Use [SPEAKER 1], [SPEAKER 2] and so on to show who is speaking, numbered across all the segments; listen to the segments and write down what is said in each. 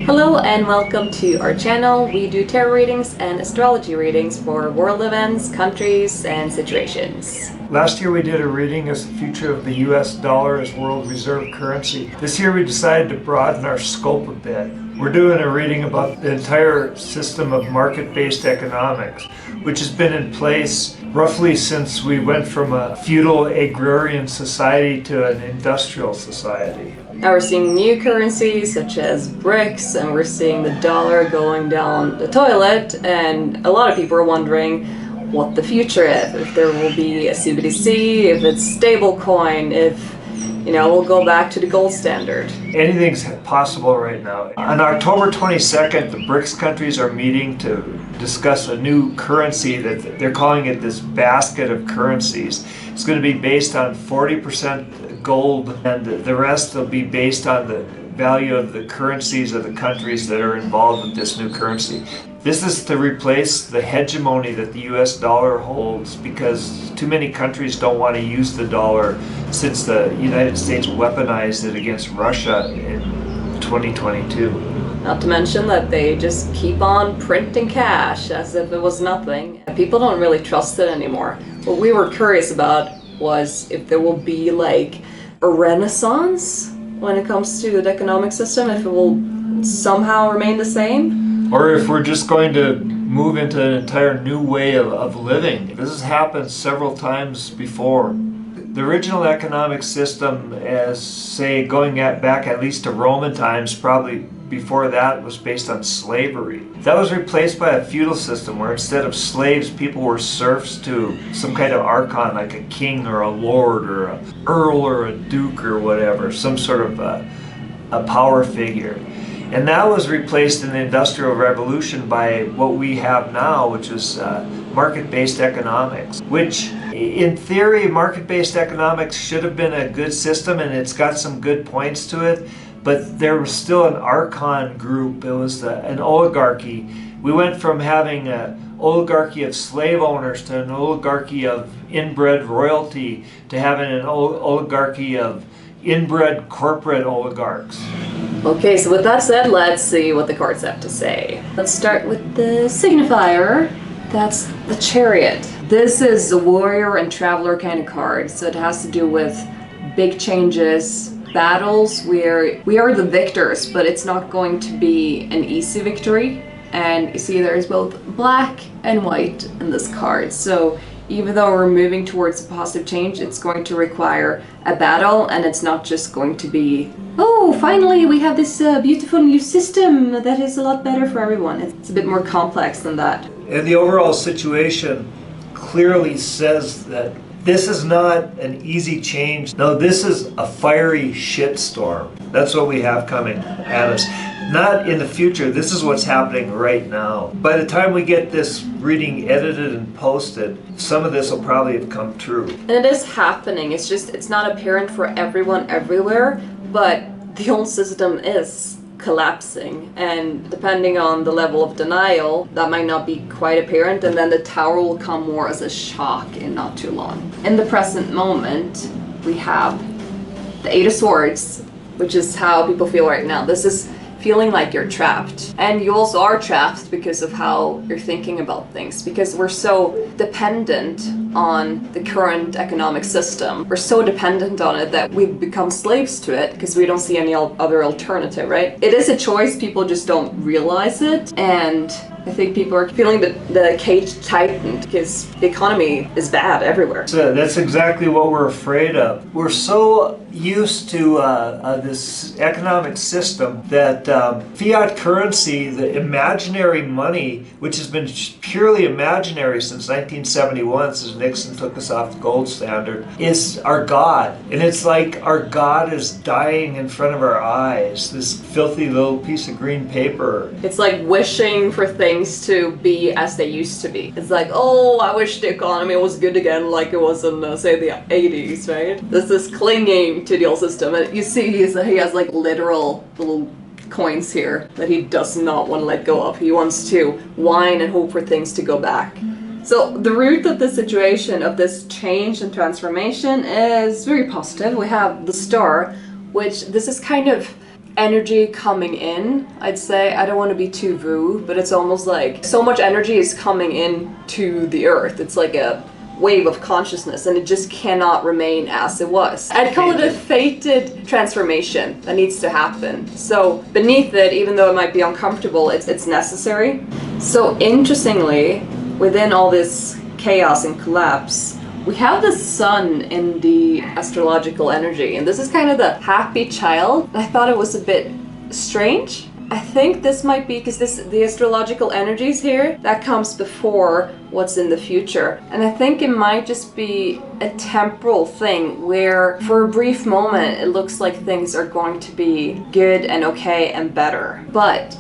[SPEAKER 1] Hello and welcome to our channel. We do tarot readings and astrology readings for world events, countries, and situations.
[SPEAKER 2] Last year we did a reading as the future of the US dollar as world reserve currency. This year we decided to broaden our scope a bit. We're doing a reading about the entire system of market-based economics, which has been in place roughly since we went from a feudal agrarian society to an industrial society.
[SPEAKER 1] Now we're seeing new currencies such as BRICS, and we're seeing the dollar going down the toilet, and a lot of people are wondering what the future is, if there will be a CBDC, if it's stable coin, if we'll go back to the gold standard.
[SPEAKER 2] Anything's possible right now. On October 22nd, the BRICS countries are meeting to discuss a new currency that they're calling it this basket of currencies. It's going to be based on 40% gold, and the rest will be based on the value of the currencies of the countries that are involved with this new currency. This is to replace the hegemony that the US dollar holds because too many countries don't want to use the dollar since the United States weaponized it against Russia in 2022.
[SPEAKER 1] Not to mention that they just keep on printing cash as if it was nothing. People don't really trust it anymore. What we were curious about was if there will be like a renaissance when it comes to the economic system, if it will somehow remain the same.
[SPEAKER 2] Or if we're just going to move into an entire new way of living. This has happened several times before. The original economic system, as say going back at least to Roman times, probably before that, was based on slavery. That was replaced by a feudal system where instead of slaves, people were serfs to some kind of archon, like a king or a lord or an earl or a duke or whatever, some sort of a power figure. And that was replaced in the Industrial Revolution by what we have now, which is market-based economics, which in theory, market-based economics should have been a good system, and it's got some good points to it, but there was still an archon group. It was an oligarchy. We went from having an oligarchy of slave owners to an oligarchy of inbred royalty to having an oligarchy of inbred corporate oligarchs.
[SPEAKER 1] Okay, so with that said, let's see what the cards have to say. Let's start with the signifier. That's the Chariot. This is a warrior and traveler kind of card, so it has to do with big changes, battles where we are the victors, but it's not going to be an easy victory. And you see there's both black and white in this card, so even though we're moving towards a positive change, it's going to require a battle, and it's not just going to be, oh, finally we have this beautiful new system that is a lot better for everyone. It's a bit more complex than that.
[SPEAKER 2] And the overall situation clearly says that this is not an easy change. No, this is a fiery shitstorm. That's what we have coming at us. Not in the future, this is what's happening right now. By the time we get this reading edited and posted, some of this will probably have come true.
[SPEAKER 1] And it is happening, it's not apparent for everyone everywhere, but the whole system is collapsing, and depending on the level of denial, that might not be quite apparent, and then the Tower will come more as a shock in not too long. In the present moment, we have the Eight of Swords, which is how people feel right now. This is feeling like you're trapped. And you also are trapped because of how you're thinking about things, because we're so dependent on the current economic system. We're so dependent on it that we've become slaves to it because we don't see any other alternative, right? It is a choice, people just don't realize it, and I think people are feeling the cage tightened because the economy is bad everywhere.
[SPEAKER 2] So that's exactly what we're afraid of. We're so used to this economic system that fiat currency, the imaginary money, which has been purely imaginary since 1971, since Nixon took us off the gold standard, is our God. And it's like our God is dying in front of our eyes, this filthy little piece of green paper.
[SPEAKER 1] It's like wishing for things to be as they used to be. It's like, oh, I wish the economy was good again like it was in, say, the 80s, right? This is clinging to the old system. And you see he has like literal little coins here that he does not want to let go of. He wants to whine and hope for things to go back. So the root of the situation, of this change and transformation, is very positive. We have the Star, which this is kind of energy coming in, I'd say. I don't want to be too woo, but it's almost like so much energy is coming in to the earth. It's like a wave of consciousness, and it just cannot remain as it was. I'd call it a fated transformation that needs to happen. So beneath it, even though it might be uncomfortable, it's necessary. So interestingly, within all this chaos and collapse, we have the sun in the astrological energy, and this is kind of the happy child. I thought it was a bit strange. I think this might be because the astrological energies here, that comes before what's in the future. And I think it might just be a temporal thing where for a brief moment it looks like things are going to be good and okay and better. But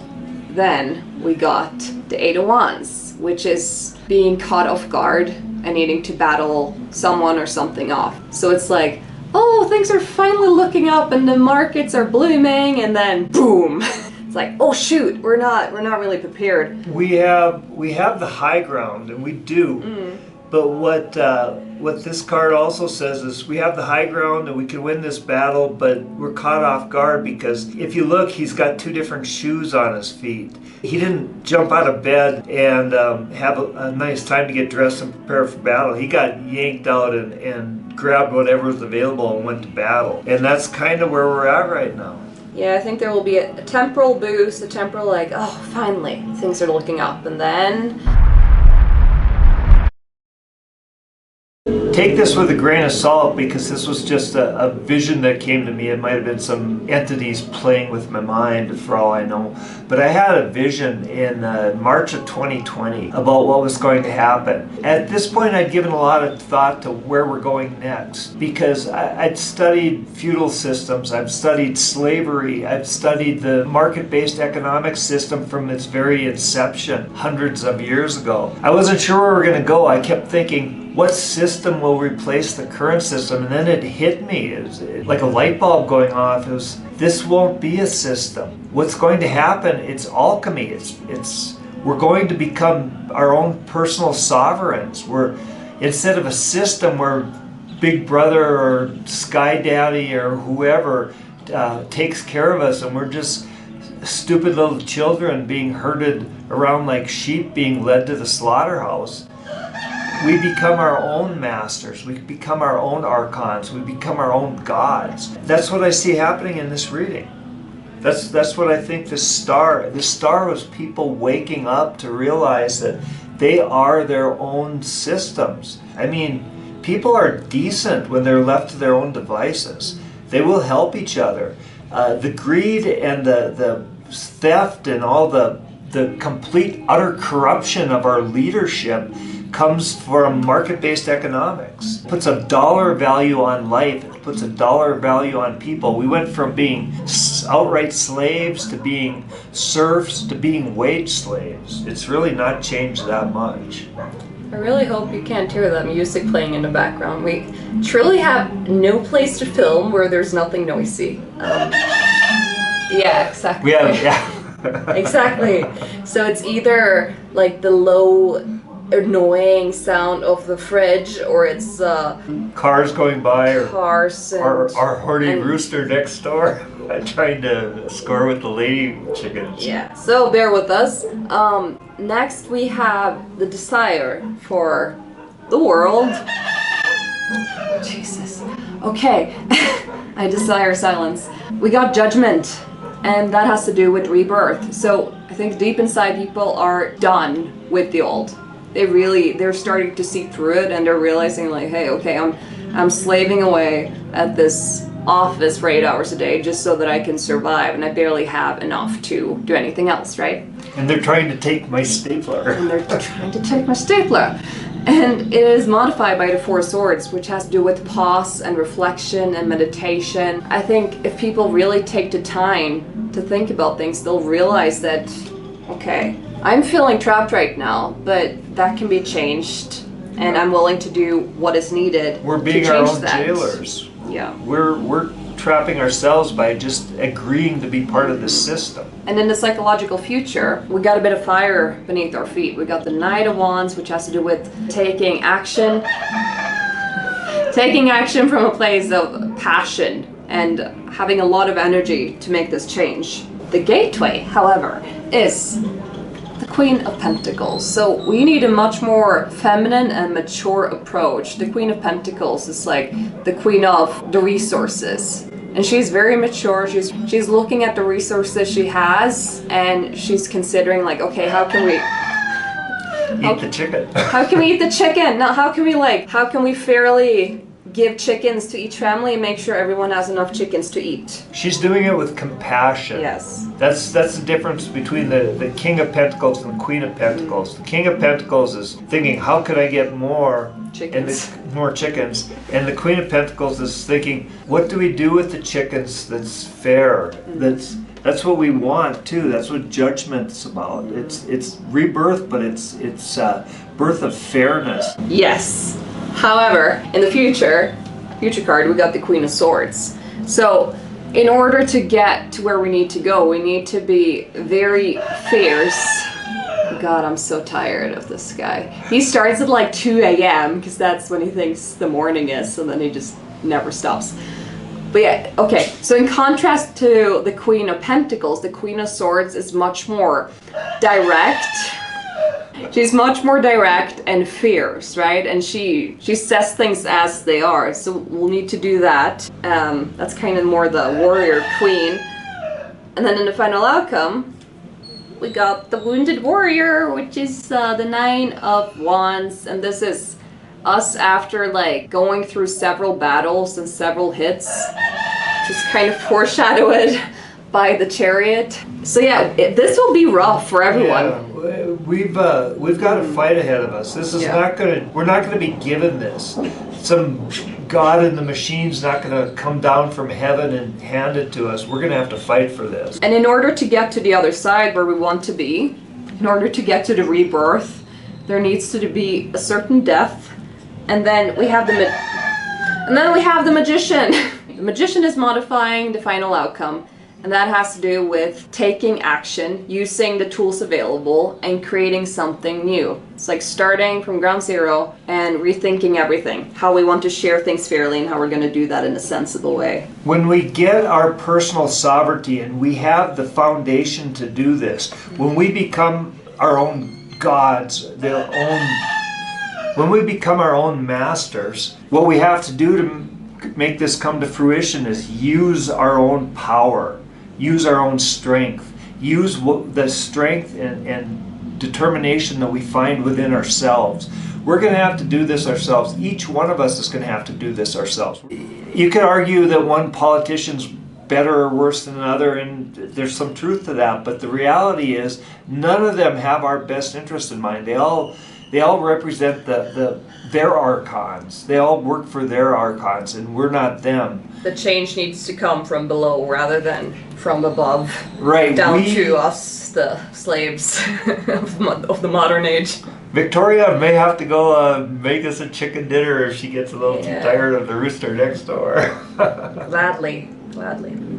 [SPEAKER 1] then we got the Eight of Wands, which is being caught off guard and needing to battle someone or something off. So it's like, oh, things are finally looking up and the markets are blooming, and then boom. It's like, oh shoot, we're not really prepared.
[SPEAKER 2] We have the high ground, and we do. But what this card also says is we have the high ground and we can win this battle, but we're caught off guard because if you look, he's got two different shoes on his feet. He didn't jump out of bed and have a nice time to get dressed and prepare for battle. He got yanked out and grabbed whatever was available and went to battle. And that's kind of where we're at right now.
[SPEAKER 1] Yeah, I think there will be a temporal boost, a temporal like, oh, finally, things are looking up, and then...
[SPEAKER 2] Take this with a grain of salt because this was just a vision that came to me. It might have been some entities playing with my mind for all I know. But I had a vision in March of 2020 about what was going to happen. At this point, I'd given a lot of thought to where we're going next because I'd studied feudal systems, I've studied slavery, I've studied the market-based economic system from its very inception hundreds of years ago. I wasn't sure where we were going to go. I kept thinking, what system will replace the current system? And then it hit me. It was like a light bulb going off. It was, this won't be a system. What's going to happen, it's alchemy. We're going to become our own personal sovereigns. Instead of a system where Big Brother or Sky Daddy or whoever takes care of us and we're just stupid little children being herded around like sheep being led to the slaughterhouse. We become our own masters. We become our own archons. We become our own gods. That's what I see happening in this reading. That's what I think this star was people waking up to realize that they are their own systems. I mean, people are decent when they're left to their own devices. They will help each other. The greed and the theft and all the complete utter corruption of our leadership comes from market-based economics. It puts a dollar value on life. It puts a dollar value on people. We went from being outright slaves to being serfs to being wage slaves. It's really not changed that much.
[SPEAKER 1] I really hope you can't hear that music playing in the background. We truly have no place to film where there's nothing noisy. Yeah, exactly.
[SPEAKER 2] Yeah.
[SPEAKER 1] Exactly. So it's either like the low annoying sound of the fridge, or it's
[SPEAKER 2] cars going by, or
[SPEAKER 1] cars and
[SPEAKER 2] our horny rooster next door trying to score with the lady chickens.
[SPEAKER 1] Yeah, so bear with us. Next we have the desire for the world. Jesus. Okay. I desire silence. We got judgment, and that has to do with rebirth. So I think deep inside people are done with the old. They're starting to see through it, and they're realizing like, hey, okay, I'm slaving away at this office for 8 hours a day just so that I can survive, and I barely have enough to do anything else, right?
[SPEAKER 2] And they're trying to take my stapler.
[SPEAKER 1] And it is modified by the Four Swords, which has to do with pause and reflection and meditation. I think if people really take the time to think about things, they'll realize that, okay, I'm feeling trapped right now, but that can be changed, and I'm willing to do what is needed.
[SPEAKER 2] We're being
[SPEAKER 1] to
[SPEAKER 2] our
[SPEAKER 1] change
[SPEAKER 2] own
[SPEAKER 1] that.
[SPEAKER 2] jailers.
[SPEAKER 1] Yeah.
[SPEAKER 2] We're trapping ourselves by just agreeing to be part of the system.
[SPEAKER 1] And in the psychological future, we got a bit of fire beneath our feet. We got the Knight of Wands, which has to do with taking action from a place of passion and having a lot of energy to make this change. The gateway, however, is the Queen of Pentacles. So we need a much more feminine and mature approach. The Queen of Pentacles is like the queen of the resources. And she's very mature. She's looking at the resources she has, and she's considering like, okay, how can we
[SPEAKER 2] eat the chicken?
[SPEAKER 1] How can we eat the chicken? Now, how can we fairly give chickens to each family and make sure everyone has enough chickens to eat?
[SPEAKER 2] She's doing it with compassion.
[SPEAKER 1] Yes.
[SPEAKER 2] That's the difference between the King of Pentacles and the Queen of Pentacles. The King of Pentacles is thinking, how could I get more
[SPEAKER 1] chickens?
[SPEAKER 2] More chickens. And the Queen of Pentacles is thinking, what do we do with the chickens that's fair? That's what we want too. That's what judgment's about. It's rebirth, but it's birth of fairness.
[SPEAKER 1] Yes. However, in the future card, we got the Queen of Swords. So, in order to get to where we need to go, we need to be very fierce. God, I'm so tired of this guy. He starts at like 2 a.m. because that's when he thinks the morning is, and then he just never stops. But yeah, okay, so in contrast to the Queen of Pentacles, the Queen of Swords is much more direct. She's much more direct and fierce, right? And she says things as they are, so we'll need to do that. That's kind of more the warrior queen. And then in the final outcome, we got the Wounded Warrior, which is the 9 of Wands, and this is us after like going through several battles and several hits, just kind of foreshadowed by the Chariot. So yeah, this will be rough for everyone.
[SPEAKER 2] Yeah, we've got a fight ahead of us. This is we're not gonna be given this. Some God in the machine's not gonna come down from heaven and hand it to us. We're gonna have to fight for this.
[SPEAKER 1] And in order to get to the other side where we want to be, in order to get to the rebirth, there needs to be a certain death. And then we have the Magician. The Magician is modifying the final outcome, and that has to do with taking action, using the tools available, and creating something new. It's like starting from ground zero and rethinking everything, how we want to share things fairly and how we're going to do that in a sensible way.
[SPEAKER 2] When we get our personal sovereignty and we have the foundation to do this, when we become our own gods, when we become our own masters, what we have to do to make this come to fruition is use our own power, use our own strength, use the strength and determination that we find within ourselves. We're going to have to do this ourselves. Each one of us is going to have to do this ourselves. You could argue that one politician's better or worse than another, and there's some truth to that, but the reality is none of them have our best interest in mind. They all represent their archons. They all work for their archons, and we're not them.
[SPEAKER 1] The change needs to come from below rather than from above.
[SPEAKER 2] Right.
[SPEAKER 1] Down to us, the slaves of the modern age.
[SPEAKER 2] Victoria may have to go make us a chicken dinner if she gets a little too tired of the rooster next door.
[SPEAKER 1] Gladly.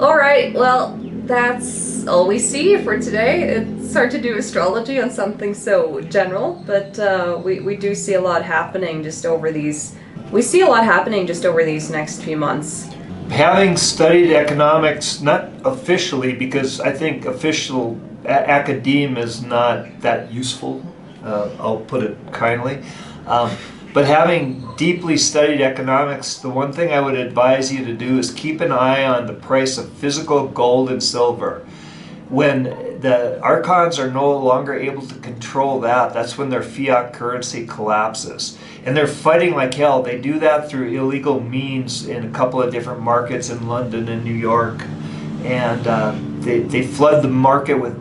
[SPEAKER 1] All right, well, that's all we see for today. It's hard to do astrology on something so general, but we do see a lot happening just over these. We see a lot happening just over these next few months.
[SPEAKER 2] Having studied economics, not officially, because I think official academia is not that useful. I'll put it kindly. But having deeply studied economics, the one thing I would advise you to do is keep an eye on the price of physical gold and silver. When the archons are no longer able to control that, that's when their fiat currency collapses. And they're fighting like hell. They do that through illegal means in a couple of different markets in London and New York. And they flood the market with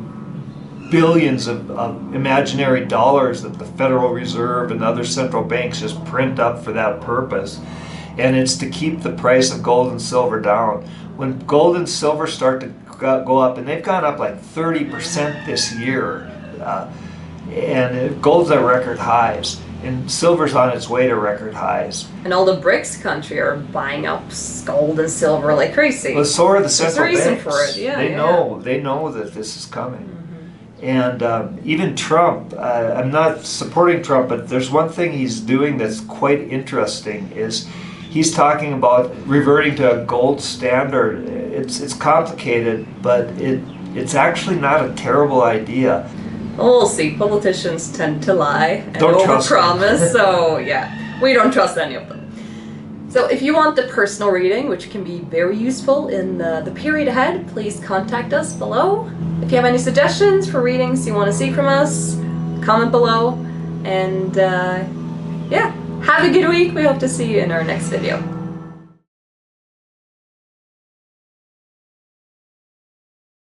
[SPEAKER 2] billions of imaginary dollars that the Federal Reserve and other central banks just print up for that purpose. And it's to keep the price of gold and silver down. When gold and silver start to go up, and they've gone up like 30% this year, and gold's at record highs, and silver's on its way to record highs.
[SPEAKER 1] And all the BRICS countries are buying up gold and silver like crazy.
[SPEAKER 2] Well, so are the central banks.
[SPEAKER 1] There's a reason for it, yeah.
[SPEAKER 2] They know that this is coming. And even Trump, I'm not supporting Trump, but there's one thing he's doing that's quite interesting, is He's talking about reverting to a gold standard. It's complicated, but it's actually not a terrible idea.
[SPEAKER 1] Well, we'll see. Politicians tend to lie and
[SPEAKER 2] Don't trust them.
[SPEAKER 1] overpromise, so yeah, we don't trust any of them. So if you want the personal reading, which can be very useful in the period ahead, please contact us below. If you have any suggestions for readings you want to see from us, comment below. And yeah, have a good week. We hope to see you in our next video.